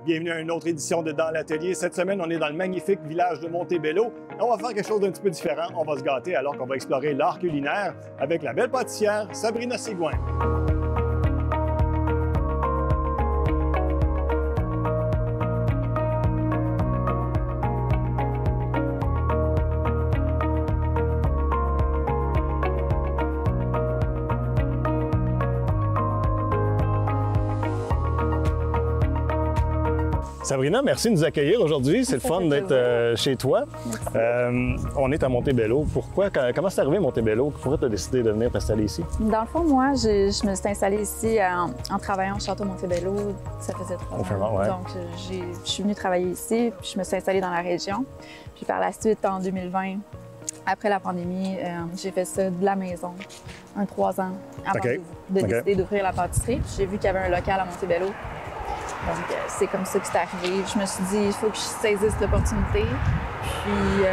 Bienvenue à une autre édition de Dans l'Atelier. Cette semaine, on est dans le magnifique village de Montebello. Et on va faire quelque chose d'un petit peu différent. On va se gâter alors qu'on va explorer l'art culinaire avec la belle pâtissière Sabrina Sigouin. Sabrina, merci de nous accueillir aujourd'hui. C'est le fun d'être chez toi. On est à Montebello. Pourquoi? Comment c'est arrivé Montebello? Pourquoi tu as décidé de venir t'installer ici? Dans le fond, moi, je me suis installée ici en travaillant au Château Montebello. Ça faisait 3 ans. Ouais. Donc, je suis venue travailler ici, puis je me suis installée dans la région. Puis par la suite, en 2020, après la pandémie, j'ai fait ça de la maison, 3 ans avant de décider d'ouvrir la pâtisserie. J'ai vu qu'il y avait un local à Montebello. Donc, c'est comme ça que c'est arrivé. Je me suis dit, il faut que je saisisse l'opportunité. Puis,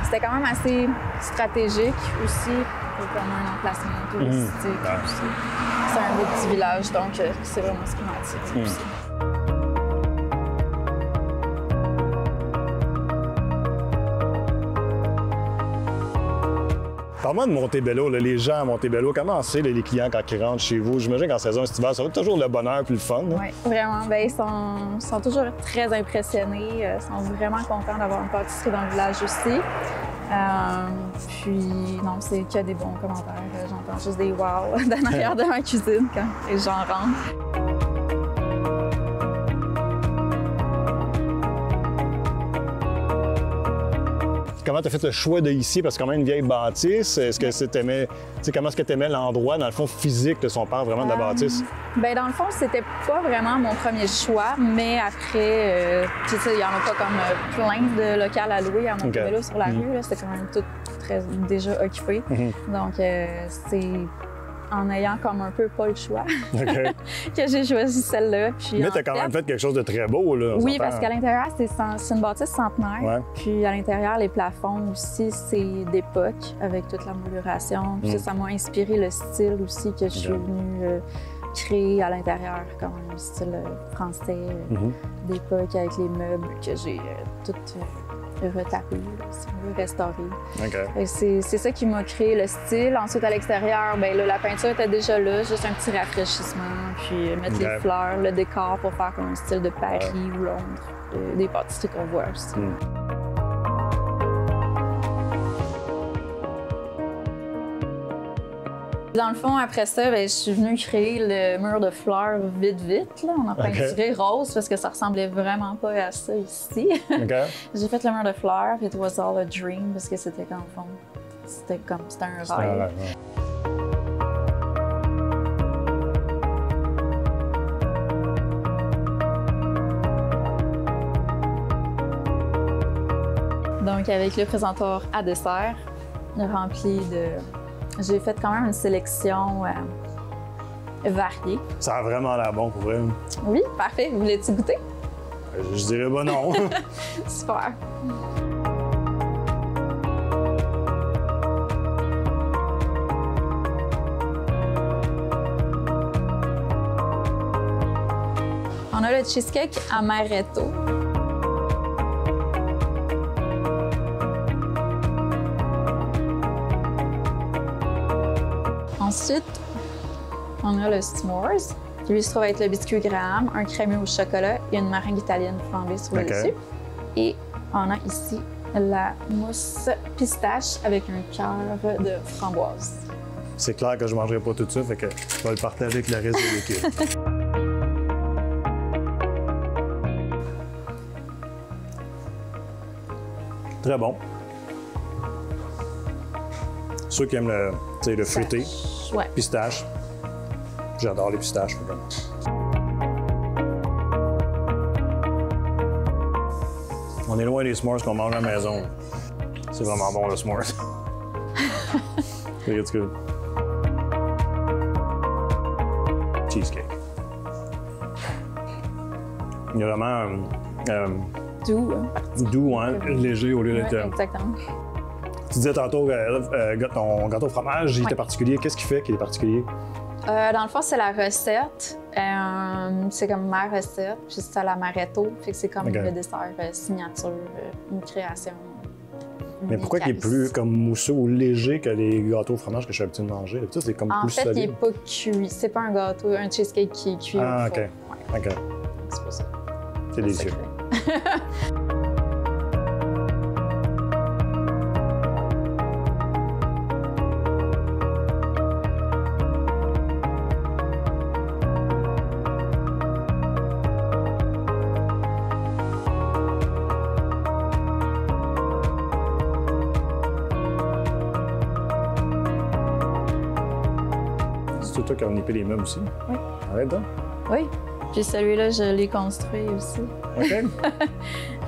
c'était quand même assez stratégique aussi, comme un emplacement touristique. C'est un beau petit village, donc c'est vraiment ce qui m'attire aussi. Parle-moi de Montebello, là, les gens à Montebello, comment c'est les clients quand ils rentrent chez vous? J'imagine qu'en saison estivale, ça va être toujours le bonheur et le fun. Oui, vraiment. Bien, ils sont toujours très impressionnés. Ils sont vraiment contents d'avoir une pâtisserie dans le village aussi. Puis, non, c'est que des bons commentaires. J'entends juste des « wow » en arrière de ma cuisine quand les gens rentrent. Comment tu as fait le choix de ici? Parce que quand même une vieille bâtisse. Est-ce que comment est-ce que tu aimais l'endroit, dans le fond, physique de son père, vraiment de la bâtisse? Bien, dans le fond, c'était pas vraiment mon premier choix, mais après, tu sais, il n'y en a pas comme plein de locales à louer à Montebello sur la rue. C'était quand même tout déjà occupé. Donc, c'est en ayant comme un peu pas le choix que j'ai choisi celle-là. Mais tu as quand même fait quelque chose de très beau, là. Oui, parce qu'à l'intérieur, c'est une bâtisse centenaire. Ouais. Puis à l'intérieur, les plafonds aussi, c'est d'époque, avec toute la mouluration. Puis ça m'a inspiré le style aussi que je suis venue créer à l'intérieur, comme un style français d'époque, avec les meubles que j'ai tout retapé, si on veut, restauré. C'est ça qui m'a créé le style. Ensuite, à l'extérieur, bien là, la peinture était déjà là, juste un petit rafraîchissement, puis mettre les fleurs, le décor pour faire comme un style de Paris ou Londres, des pâtisseries qu'on voit aussi. Dans le fond, après ça, bien, je suis venue créer le mur de fleurs vite. Là. On a peinturé rose parce que ça ressemblait vraiment pas à ça ici. J'ai fait le mur de fleurs, it was all a dream, parce que c'était qu'en fond, c'était un rêve. Donc, avec le présentoir à dessert, rempli de... J'ai fait quand même une sélection variée. Ça a vraiment l'air bon pour vrai. Oui, parfait. Vous voulez-tu goûter? Je dirais non. Super. On a le cheesecake amaretto. Ensuite, on a le s'mores, qui lui se trouve être le biscuit Graham, un crémeux au chocolat et une meringue italienne flambée sur le dessus. Et on a ici la mousse pistache avec un cœur de framboise. C'est clair que je ne mangerai pas tout ça, fait que je vais le partager avec le reste de l'équipe. Très bon. Ceux qui aiment le fruité, pistache. J'adore les pistaches. On est loin des s'mores qu'on mange à la maison. C'est vraiment bon, le s'mores. It's good. Cheesecake. Il y a vraiment doux, hein, léger au lieu d'être... Exactement. Tu disais tantôt ton gâteau au fromage, il était particulier. Qu'est-ce qui fait qu'il est particulier? Dans le fond, c'est la recette. C'est comme ma recette, puis c'est à l'amaretto. Fait que c'est comme le dessert signature, une création. Mais pourquoi il est plus comme mousseux ou léger que les gâteaux au fromage que je suis habitué de manger? Ça, c'est comme plus solide. En fait, il n'est pas cuit. C'est pas un gâteau, un cheesecake qui est cuit au four. OK. Ouais. OK. C'est pour ça. C'est délicieux. C'est toi qui as épilé les meubles aussi? Oui. Arrête donc. Oui. Puis celui-là, je l'ai construit aussi. OK.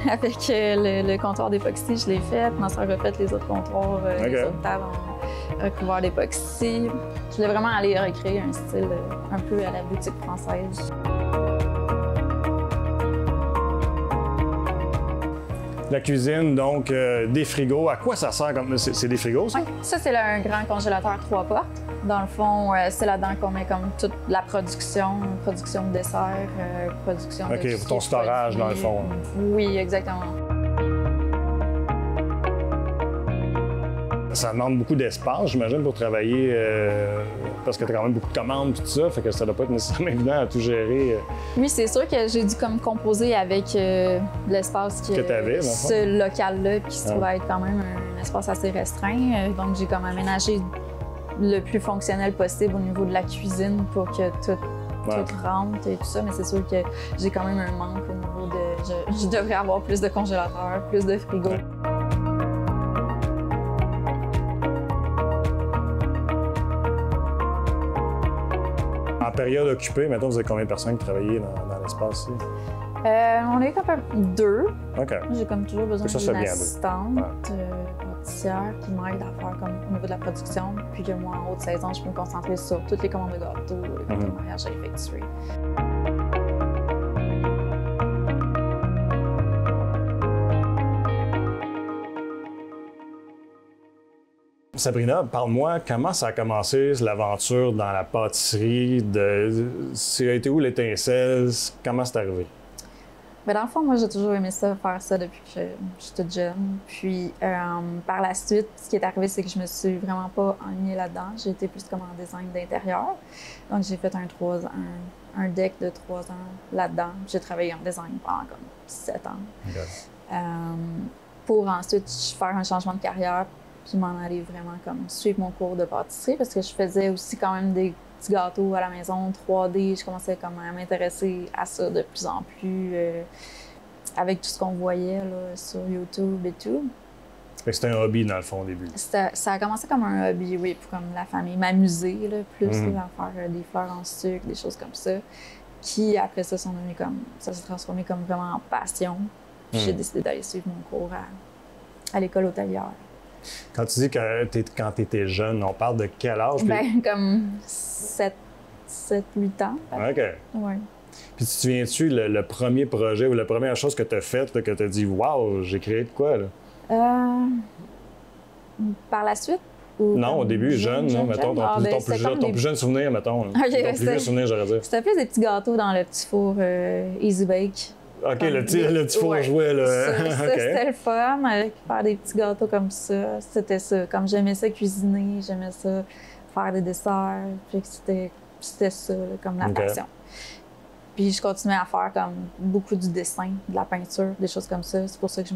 Avec le comptoir d'époxy, je l'ai fait. Ma soeur a fait les autres comptoirs, les autres tables en recouvert d'époxy. Je voulais vraiment aller recréer un style un peu à la boutique française. La cuisine, donc, des frigos. À quoi ça sert? C'est des frigos, ça? Oui, ça, c'est un grand congélateur 3 portes. Dans le fond, c'est là-dedans qu'on met comme toute la production de dessert, production de... OK, pour ton storage, dans le fond. Oui, exactement. Ça demande beaucoup d'espace, j'imagine, pour travailler, parce que tu as quand même beaucoup de commandes et tout ça, fait que ça doit pas être nécessairement évident à tout gérer. Oui, c'est sûr que j'ai dû comme composer avec l'espace que t'avais, ce local-là, qui se trouve à être quand même un espace assez restreint. Donc, j'ai comme aménagé le plus fonctionnel possible au niveau de la cuisine pour que tout rentre et tout ça. Mais c'est sûr que j'ai quand même un manque au niveau de... Je devrais avoir plus de congélateurs, plus de frigos. Ouais. En période occupée, maintenant, vous avez combien de personnes qui travaillent dans l'espace ici? On est quand même 2. OK. J'ai comme toujours besoin d'une assistante pâtissière qui m'aide à faire comme au niveau de la production. Puis que moi, en haute saison, je peux me concentrer sur toutes les commandes de gâteaux, les gâteaux de mariage à effectuer. Sabrina, parle-moi, comment ça a commencé l'aventure dans la pâtisserie? Ça a été où l'étincelle? Comment c'est arrivé? Bien, dans le fond, moi, j'ai toujours aimé ça, faire ça depuis que je suis toute jeune. Puis, par la suite, ce qui est arrivé, c'est que je me suis vraiment pas ennuyée là-dedans. J'ai été plus comme en design d'intérieur. Donc, j'ai fait un deck de 3 ans là-dedans. J'ai travaillé en design pendant comme 7 ans. Okay. Pour ensuite faire un changement de carrière, puis m'en aller vraiment comme suivre mon cours de pâtisserie, parce que je faisais aussi quand même des petits gâteaux à la maison, 3D. Je commençais comme à m'intéresser à ça de plus en plus avec tout ce qu'on voyait là, sur YouTube et tout. Fait que c'était un hobby dans le fond au début? Ça a commencé comme un hobby, oui, pour comme la famille, m'amuser là, plus, là, à faire des fleurs en sucre, des choses comme ça, qui après ça sont devenues comme, ça s'est transformé comme vraiment en passion. Puis j'ai décidé d'aller suivre mon cours à l'école hôtelière. Quand tu dis que quand tu étais jeune, on parle de quel âge? Ben, comme 7-8 ans. OK. Oui. Puis tu te souviens-tu le premier projet ou la première chose que tu as faite, que tu as dit « Wow, j'ai créé de quoi? » là? Par la suite? Ou non, au début, jeune, mettons, ton plus jeune souvenir, mettons. Ton plus vieux souvenir, j'aurais dit. C'était plus des petits gâteaux dans le petit four Easy Bake. OK, le petit four jouet, là. Ça, c'était le fun, faire des petits gâteaux comme ça. C'était ça. Comme j'aimais ça cuisiner, j'aimais ça faire des desserts. Puis c'était ça, là, comme la passion. Puis je continuais à faire comme beaucoup du dessin, de la peinture, des choses comme ça. C'est pour ça que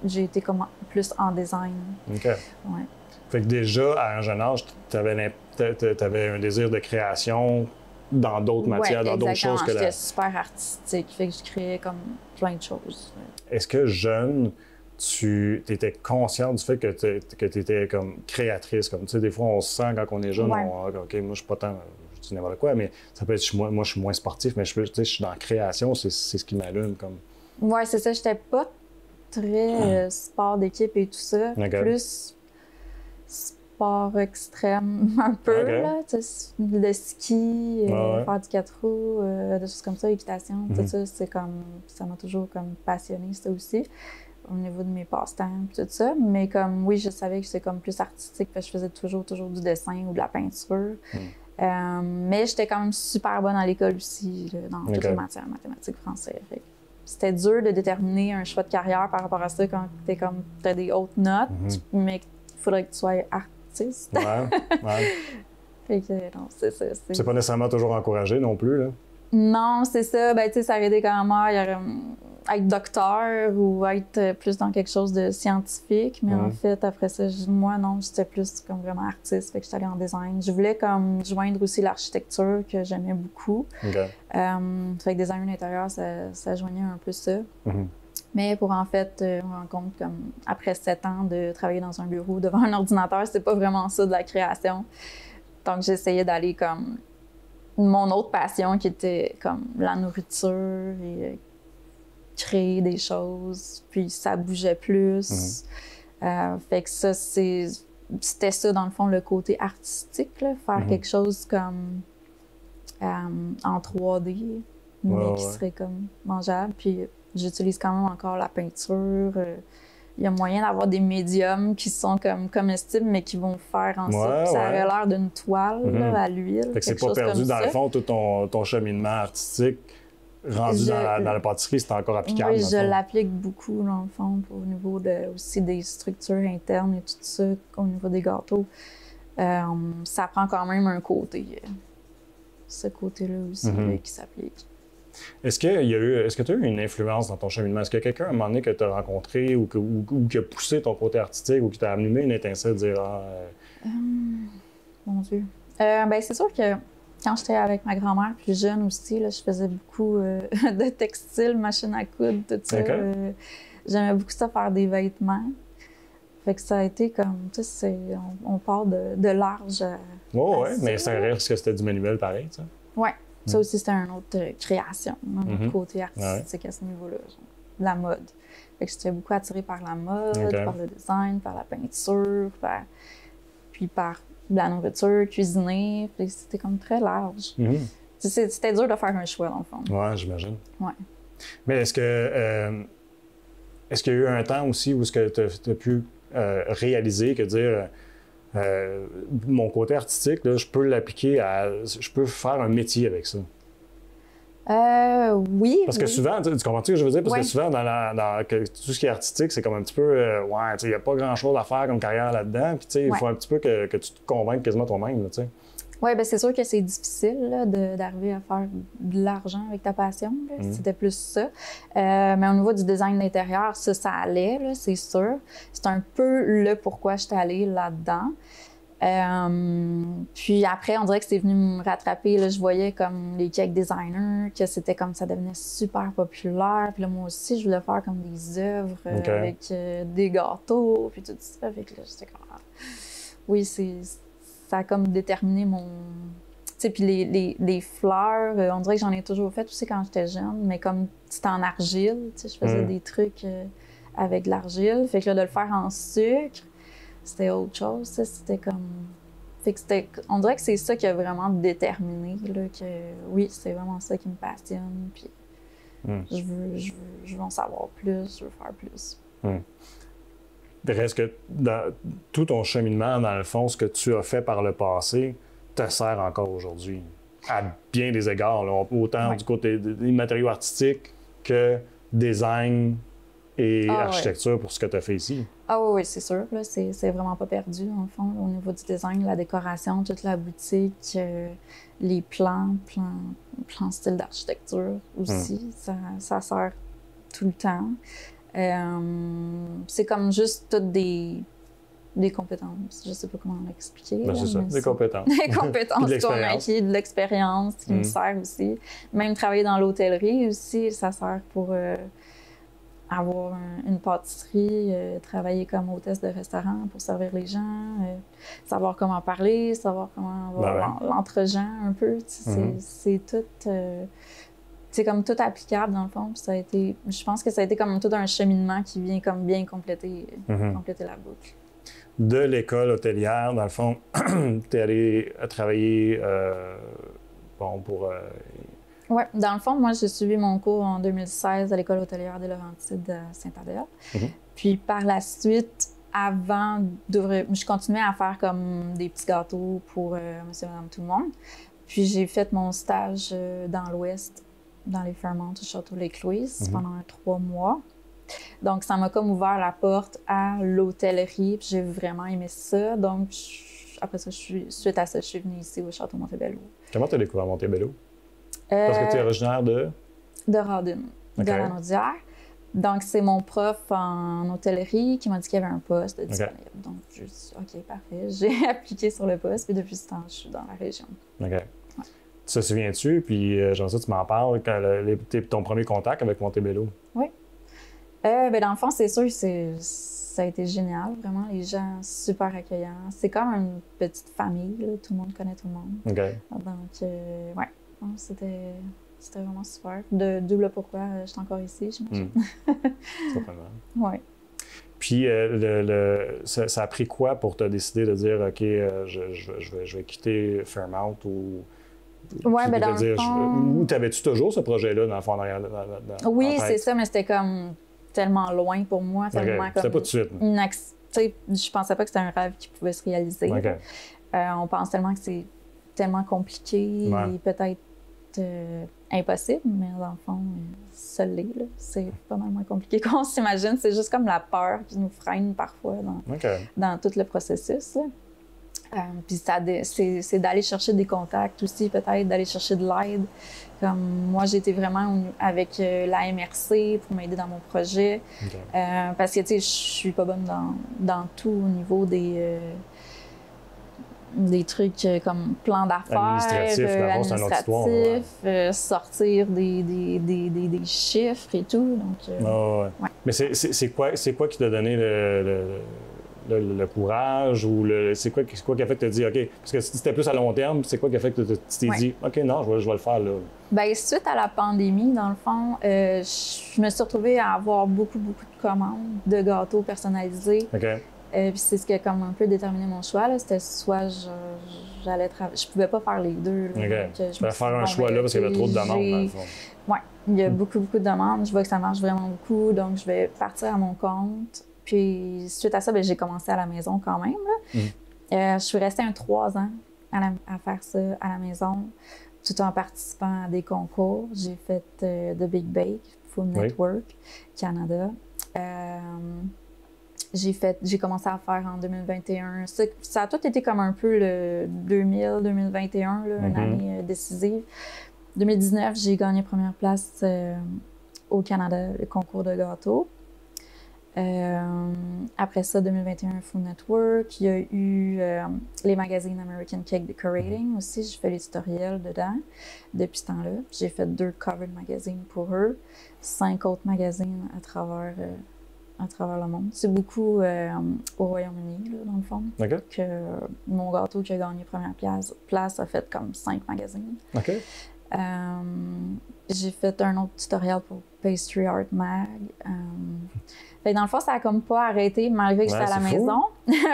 j'ai été comme plus en design. OK. Ouais. Fait que déjà, à un jeune âge, tu avais un désir de création dans d'autres matières, dans d'autres choses que j'étais super artistique, fait que je créais comme plein de choses. Est-ce que jeune, tu étais consciente du fait que tu étais comme créatrice? Comme tu sais, des fois, on se sent quand on est jeune, OK, moi, je suis pas tant, je dis n'importe quoi, mais ça peut être, moi, je suis moins sportif, mais je suis dans la création, c'est ce qui m'allume. Comme... Oui, c'est ça, j'étais pas très sport d'équipe et tout ça, plus sport extrême un peu, là, le ski, faire du 4 roues, des choses comme ça, équitation, tout ça, c'est comme, ça m'a toujours comme passionné ça aussi, au niveau de mes passe-temps, tout ça, mais comme, oui, je savais que j'étais comme plus artistique, parce que je faisais toujours du dessin ou de la peinture, Mais j'étais quand même super bonne à l'école aussi, là, dans toutes les matières, mathématiques, français. C'était dur de déterminer un choix de carrière par rapport à ça quand t'as des hautes notes, mais il faudrait que tu sois artiste. Ouais. Fait que, non, c'est ça. C'est pas nécessairement toujours encouragé non plus, là? Non, c'est ça. Ben, tu sais, ça aurait été quand même être docteur ou être plus dans quelque chose de scientifique. Mais en fait, après ça, moi, non, j'étais plus comme vraiment artiste. Fait que j'étais allée en design. Je voulais comme joindre aussi l'architecture que j'aimais beaucoup. Fait que design d'intérieur, ça joignait un peu ça. Mais pour en fait, me rendre compte comme après 7 ans de travailler dans un bureau devant un ordinateur, c'est pas vraiment ça de la création. Donc, j'essayais d'aller comme mon autre passion qui était comme la nourriture et créer des choses, puis ça bougeait plus. Fait que ça, c'était ça, dans le fond, le côté artistique, là, faire quelque chose comme en 3D, mais qui serait comme mangeable. Puis j'utilise quand même encore la peinture. Il y a moyen d'avoir des médiums qui sont comme comestibles, mais qui vont faire en sorte que ça aurait l'air d'une toile là, à l'huile. Fait que c'est pas perdu dans le fond, tout ton cheminement artistique rendu dans la pâtisserie, c'est encore applicable. Oui, je l'applique beaucoup dans le fond, au niveau aussi des structures internes et tout ça, au niveau des gâteaux. Ça prend quand même un côté, ce côté-là aussi qui s'applique. Est-ce que tu as eu une influence dans ton cheminement? Est-ce qu'il y a quelqu'un à un moment donné que tu as rencontré ou qui a poussé ton côté artistique ou qui t'a allumé une étincelle de dire Mon Dieu. Ben, c'est sûr que quand j'étais avec ma grand-mère plus jeune aussi, là, je faisais beaucoup de textile, machine à coudre, tout ça. J'aimais beaucoup ça, faire des vêtements. Fait que ça a été comme, tu sais, on part de large à oui, mais ça reste que c'était du manuel pareil, ça? Oui. Ça aussi, c'était une autre création, un autre côté artistique à ce niveau-là, la mode. Fait que j'étais beaucoup attirée par la mode, par le design, par la peinture, puis par la nourriture, cuisiner. C'était comme très large. C'était dur de faire un choix, dans le fond. Oui, j'imagine. Ouais. Mais est-ce qu'il y a eu un temps aussi où tu as pu réaliser que dire mon côté artistique, là, je peux l'appliquer je peux faire un métier avec ça? Oui. Parce que souvent, tu comprends ce que je veux dire? Parce que souvent, dans tout ce qui est artistique, c'est comme un petit peu, il n'y a pas grand-chose à faire comme carrière là-dedans. Puis, il faut un petit peu que tu te convainques quasiment toi-même, tu sais. Oui, bien, c'est sûr que c'est difficile d'arriver à faire de l'argent avec ta passion. C'était plus ça. Mais au niveau du design d'intérieur, ça allait, là, c'est sûr. C'est un peu le pourquoi je suis allée là-dedans. Puis après, on dirait que c'est venu me rattraper. Là, je voyais comme les cake designers, que c'était comme ça devenait super populaire. Puis là, moi aussi, je voulais faire comme des œuvres avec des gâteaux, puis tout ça. Fait que là, j'étais comme... Oui, ça a comme déterminé mon... Tu sais, puis les fleurs, on dirait que j'en ai toujours fait aussi quand j'étais jeune, mais comme c'était en argile, tu sais, je faisais des trucs avec de l'argile. Fait que là, de le faire en sucre, c'était autre chose, ça. C'était comme... Fait que on dirait que c'est ça qui a vraiment déterminé, là, que oui, c'est vraiment ça qui me passionne, puis je veux en savoir plus, je veux faire plus. Reste que dans tout ton cheminement, dans le fond, ce que tu as fait par le passé te sert encore aujourd'hui, à bien des égards, là, autant du côté des matériaux artistiques que design et architecture pour ce que tu as fait ici. Ah oui, c'est sûr. Là, c'est vraiment pas perdu, dans le fond, au niveau du design, la décoration, toute la boutique, les plans style d'architecture aussi, ça sert tout le temps. C'est comme juste toutes des compétences. Je sais pas comment l'expliquer. Ben, c'est ça, des compétences. Des compétences qu'on acquiert, de l'expérience qui me sert aussi. Même travailler dans l'hôtellerie aussi, ça sert pour avoir une pâtisserie, travailler comme hôtesse de restaurant pour servir les gens, savoir comment parler, savoir comment avoir l'entre-gens un peu. C'est tout... c'est comme tout applicable dans le fond. Ça a été, je pense que ça a été comme tout un cheminement qui vient comme bien compléter la boucle. De l'école hôtelière, dans le fond, tu es allé travailler pour... Oui, dans le fond, moi, j'ai suivi mon cours en 2016 à l'école hôtelière des Laurentides à Saint-Adèle. Puis par la suite, avant d'ouvrir, je continuais à faire comme des petits gâteaux pour monsieur, madame, tout le monde. Puis j'ai fait mon stage dans l'Ouest, dans les Fairmont, au Château Lake Louise, pendant 3 mois. Donc, ça m'a comme ouvert la porte à l'hôtellerie, puis j'ai vraiment aimé ça. Donc, après ça, suite à ça, je suis venue ici au Château Montebello. Comment tu as découvert Montebello? Parce que tu es originaire de? De Rawdon, de la Naudière. Donc, c'est mon prof en hôtellerie qui m'a dit qu'il y avait un poste disponible. Donc, je dit, OK, parfait. J'ai appliqué sur le poste, puis depuis ce temps, je suis dans la région. OK. Ouais. Tu te souviens-tu? Puis, genre ça, tu m'en parles, quand ton premier contact avec Montebello? Oui. Ben, dans le fond, c'est sûr que ça a été génial. Vraiment, les gens super accueillants. C'est comme une petite famille, là. Tout le monde connaît tout le monde. OK. Donc, ouais, c'était vraiment super. D'où le pourquoi je suis encore ici, j'imagine. Certainement. Oui. Puis, ça a pris quoi pour te décider de dire, OK, je vais quitter Fairmont ou... Oui, bien dans le fond... Ou t'avais-tu toujours ce projet-là, dans le fond, oui, c'est ça, mais c'était comme tellement loin pour moi. Tellement comme c'était pas tout de suite. Je pensais pas que c'était un rêve qui pouvait se réaliser. On pense tellement que c'est tellement compliqué et peut-être impossible, mais dans le fond, ça l'est. C'est pas mal moins compliqué qu'on s'imagine. C'est juste comme la peur qui nous freine parfois dans tout le processus. Puis c'est d'aller chercher des contacts aussi, peut-être, d'aller chercher de l'aide. Comme moi, j'étais vraiment avec la MRC pour m'aider dans mon projet. Parce que, tu sais, je suis pas bonne dans tout au niveau des trucs comme plan d'affaires, administratif, sortir des chiffres et tout. Donc, ouais. Mais c'est quoi qui t'a donné le courage ou c'est quoi qui a fait que tu as dit, OK, parce que si c'était plus à long terme, c'est quoi qui a fait que tu t'es dit, OK, non, je vais le faire là? Bien, suite à la pandémie, dans le fond, je me suis retrouvée à avoir beaucoup de commandes de gâteaux personnalisés. Puis c'est ce qui a comme un peu déterminé mon choix. C'était soit j'allais travailler. Je pouvais pas faire les deux. Je vais faire un choix là parce qu'il y avait trop de demandes, dans le fond. Oui, il y a beaucoup de demandes. Je vois que ça marche vraiment beaucoup, donc je vais partir à mon compte. Puis suite à ça, bien, j'ai commencé à la maison quand même. Je suis restée 3 ans à faire ça à la maison, tout en participant à des concours. J'ai fait The Big Bake, Food Network, Canada. J'ai commencé à faire en 2021. Ça a tout été comme un peu le 2000-2021, une année décisive. 2019, j'ai gagné première place au Canada, le concours de gâteaux. Après ça, 2021, Food Network. Il y a eu les magazines American Cake Decorating aussi. J'ai fait l'éditorial dedans depuis ce temps-là. J'ai fait 2 covered magazines pour eux, 5 autres magazines à travers le monde. C'est beaucoup au Royaume-Uni, dans le fond. Que mon gâteau qui a gagné première place a fait comme 5 magazines. J'ai fait un autre tutoriel pour Pastry Art Mag. Fait dans le fond, ça n'a comme pas arrêté malgré que j'étais à la maison.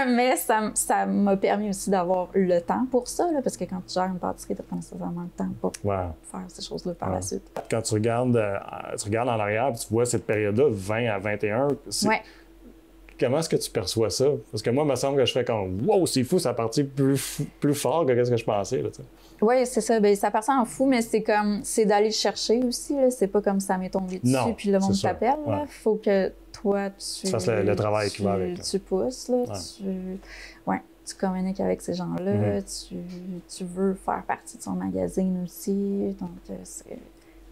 Mais ça m'a permis aussi d'avoir le temps pour ça, là, parce que quand tu gères une pâtisserie, tu n'as pas nécessairement le temps pour faire ces choses-là par la suite. Quand tu regardes en arrière et tu vois cette période-là, 20 à 21, comment est-ce que tu perçois ça? Parce que moi, il me semble que je fais comme « Wow, c'est fou, ça a parti plus fort que ce que je pensais. » Oui, c'est ça. Bien, ça part en fou, mais c'est d'aller le chercher aussi. C'est pas comme ça m'est tombé dessus puis le monde t'appelle. Il faut que toi, tu fasses le travail qui va avec. Tu pousses, là, tu communiques avec ces gens-là, tu veux faire partie de son magazine aussi. Donc,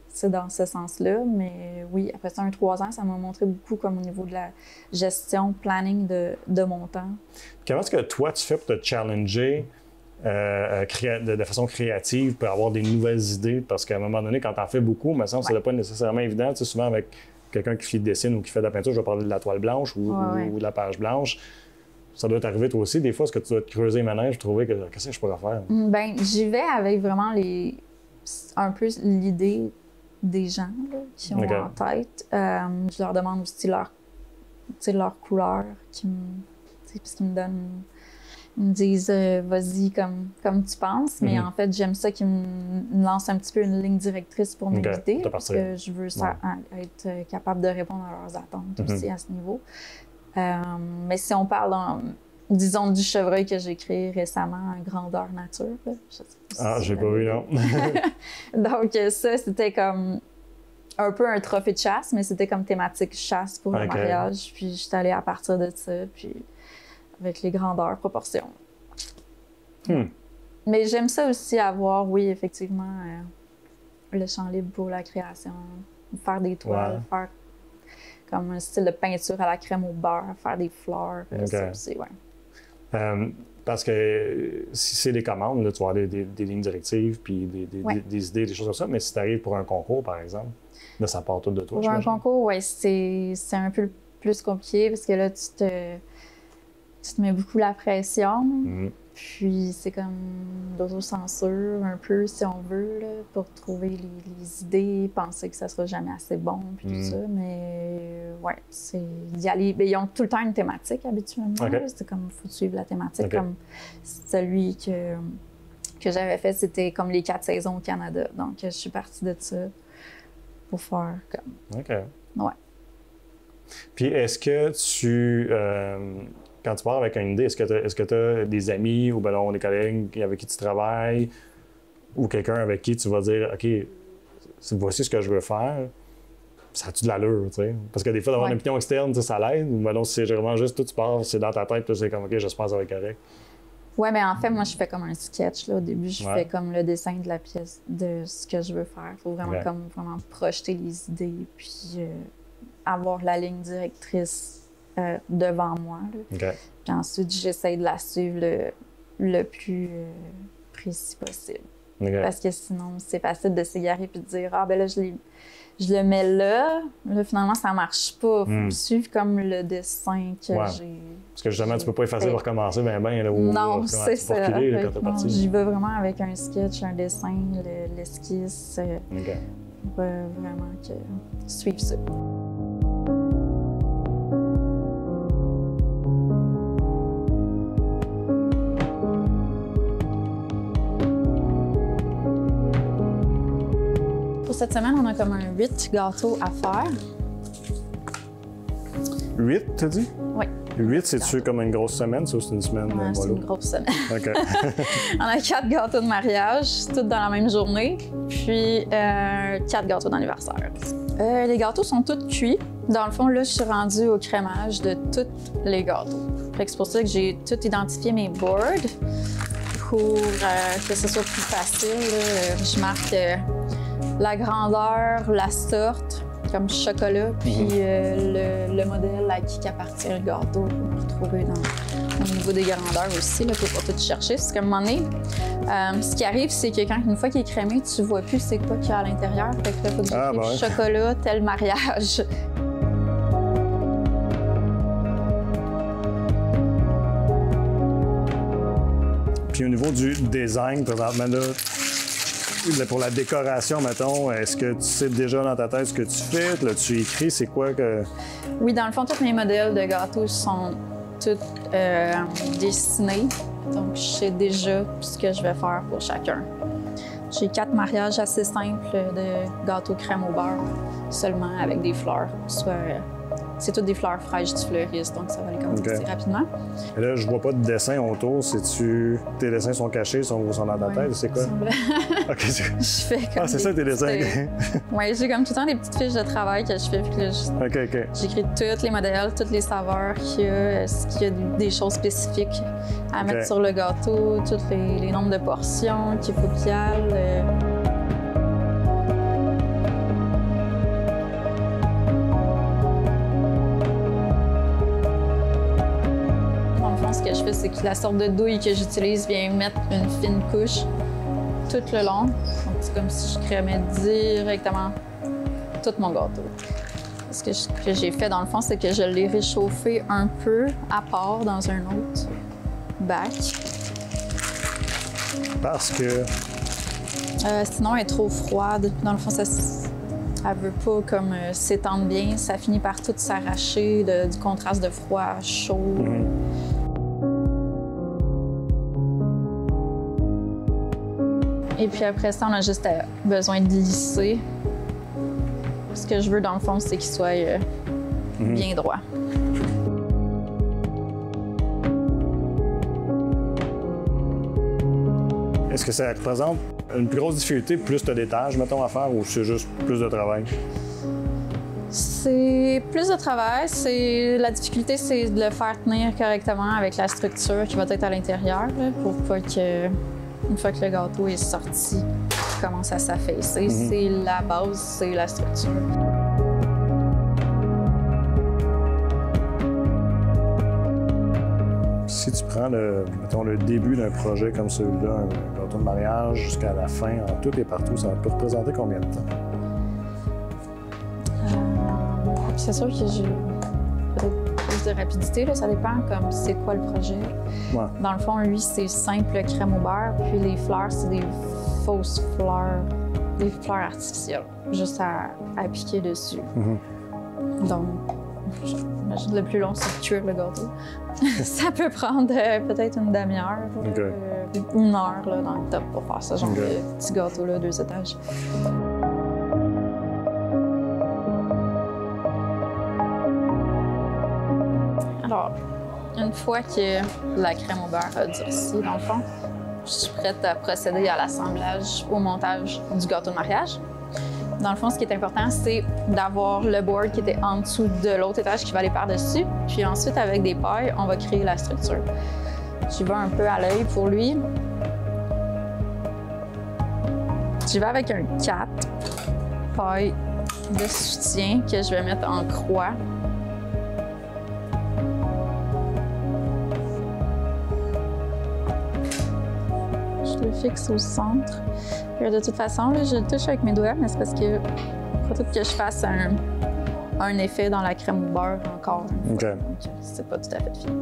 c'est dans ce sens-là. Mais oui, après ça, 3 ans, ça m'a montré beaucoup comme au niveau de la gestion, planning de mon temps. Comment est-ce que toi, tu fais pour te challenger de façon créative pour avoir des nouvelles idées? Parce qu'à un moment donné, quand tu en fais beaucoup, il me semble que ce n'est pas nécessairement évident. Tu sais, souvent, avec quelqu'un qui dessine ou qui fait de la peinture, je vais parler de la toile blanche ou de la page blanche. Ça doit t'arriver toi aussi. Des fois, est-ce que tu dois te creuser les manèges, trouver qu'est-ce que je pourrais faire? Bien, j'y vais avec vraiment un peu l'idée des gens là, qui ont en tête. Je leur demande aussi leur couleur, parce qu'ils me donnent... Ils me disent vas-y comme tu penses, mais en fait, j'aime ça qu'ils me lancent un petit peu une ligne directrice pour m'éviter, parce que je veux être capable de répondre à leurs attentes aussi à ce niveau. Mais si on parle, disons, du chevreuil que j'ai créé récemment en grandeur nature. Là, j'ai pas vu, non. Donc ça, c'était comme un peu un trophée de chasse, mais c'était comme thématique chasse pour le mariage. Puis j'étais allée à partir de ça, puis avec les grandeurs, proportions. Mais j'aime ça aussi avoir, oui, effectivement, le champ libre pour la création, faire des toiles, faire comme un style de peinture à la crème au beurre, faire des fleurs, ça aussi, parce que si c'est des commandes, là, tu vas avoir des lignes directives, puis des idées, des choses comme ça, mais si tu arrives pour un concours, par exemple, là, ça part tout de toi. Pour un concours, oui, c'est un peu plus compliqué, parce que là, tu te mets beaucoup la pression. Puis c'est comme l'autocensure un peu, si on veut, là, pour trouver les idées, penser que ça sera jamais assez bon, puis tout ça. Mais ouais, c'est d'y aller. Mais ils ont tout le temps une thématique habituellement. C'est comme, il faut suivre la thématique. Comme celui que j'avais fait, c'était comme les 4 saisons au Canada. Donc je suis partie de ça pour faire comme. Ouais. Puis est-ce que tu. Quand tu pars avec une idée, est-ce que tu as des amis ou des collègues avec qui tu travailles ou quelqu'un avec qui tu vas dire OK, voici ce que je veux faire, ça a-tu de l'allure, tu sais? Parce que des fois, d'avoir une opinion externe, ça l'aide, ou si c'est vraiment juste, tu pars, c'est dans ta tête, puis c'est comme OK, j'espère que ça va être correct. Oui, mais en fait, moi, je fais comme un sketch. Là. Au début, je fais comme le dessin de la pièce, de ce que je veux faire. Il faut vraiment, vraiment projeter les idées, puis avoir la ligne directrice devant moi. Là. Puis ensuite, j'essaie de la suivre le plus précis possible. Parce que sinon, c'est facile de s'égarer et de dire « Ah, ben là, je le mets là. Là, finalement, ça marche pas. Faut suivre comme le dessin que j'ai. » Parce que justement, tu peux pas effacer pour recommencer non, c'est ça. J'y vais vraiment avec un sketch, un dessin, l'esquisse. Vraiment suivre ça. Pour cette semaine, on a comme un 8 gâteaux à faire. 8, t'as dit? Oui. 8, c'est-tu comme une grosse semaine, ça, ou c'est une semaine? C'est une grosse semaine. On a 4 gâteaux de mariage, tous dans la même journée, puis 4 gâteaux d'anniversaire. Les gâteaux sont tous cuits. Dans le fond, là, je suis rendue au crémage de tous les gâteaux. Fait que c'est pour ça que j'ai tout identifié mes boards pour que ce soit plus facile. Là, je marque la grandeur, la sorte, comme chocolat, puis le modèle à qui appartient le gâteau pour retrouver au niveau des grandeurs aussi, là, pour pas tout chercher. Parce qu'à un moment donné, ce qui arrive, c'est que une fois qu'il est crémé, tu vois plus c'est quoi qu'il y a à l'intérieur. Fait que là, faut que j'écrive chocolat, tel mariage. Puis au niveau du design, présentement, là, pour la décoration, mettons, est-ce que tu sais déjà dans ta tête ce que tu fais? Là, tu écris, c'est quoi que... Oui, dans le fond, tous mes modèles de gâteaux sont tous dessinés. Donc, je sais déjà ce que je vais faire pour chacun. J'ai 4 mariages assez simples de gâteaux crème au beurre, seulement avec des fleurs. C'est toutes des fleurs fraîches du fleuriste, donc ça va les commencer rapidement. Et là, je vois pas de dessin autour. Tes dessins sont cachés, sont dans ta tête, c'est quoi? OK, je fais comme c'est ça tes dessins? Oui, j'ai comme tout le temps des petites fiches de travail que je fais. Puis là, j'écris tous les modèles, toutes les saveurs qu'il y a, est-ce qu'il y a des choses spécifiques à mettre sur le gâteau, tous les nombres de portions qu'il faut qu'il y ait. Ce que je fais, c'est que la sorte de douille que j'utilise vient mettre une fine couche tout le long. Donc, c'est comme si je crémais directement tout mon gâteau. Ce que j'ai fait, dans le fond, c'est que je l'ai réchauffé un peu à part dans un autre bac. Parce que? Sinon, elle est trop froide. Dans le fond, elle veut pas comme s'étendre bien. Ça finit par tout s'arracher du contraste de froid à chaud. Et puis après ça, on a juste besoin de lisser. Ce que je veux, dans le fond, c'est qu'il soit bien droit. Est-ce que ça représente une plus grosse difficulté, plus de d'étages, mettons, à faire, ou c'est juste plus de travail? C'est plus de travail. La difficulté, c'est de le faire tenir correctement avec la structure qui va être à l'intérieur, pour pas que, une fois que le gâteau est sorti, il commence à s'affaisser. C'est la base, c'est la structure. Si tu prends mettons, le début d'un projet comme celui-là, un gâteau de mariage, jusqu'à la fin, en tout et partout, ça peut représenter combien de temps? C'est sûr que j'ai peut-être plus de rapidité, là. Ça dépend comme c'est quoi le projet. Ouais. Dans le fond, lui, c'est simple crème au beurre, puis les fleurs, c'est des fausses fleurs, des fleurs artificielles, juste à appliquer dessus. Donc, j'imagine le plus long, c'est de cuire le gâteau. Ça peut prendre peut-être une demi-heure, une heure là, dans le top pour faire ce genre de petit gâteau-là, 2 étages. Alors, une fois que la crème au beurre a durci, dans le fond, je suis prête à procéder à l'assemblage, au montage du gâteau de mariage. Dans le fond, ce qui est important, c'est d'avoir le board qui était en dessous de l'autre étage qui va aller par-dessus. Puis ensuite, avec des pailles, on va créer la structure. J'y vais un peu à l'œil pour lui. J'y vais avec un 4, paille de soutien que je vais mettre en croix. Je le fixe au centre. De toute façon, là, je le touche avec mes doigts, mais c'est parce que faut tout que je fasse un effet dans la crème au beurre encore. Donc, c'est pas tout à fait fini.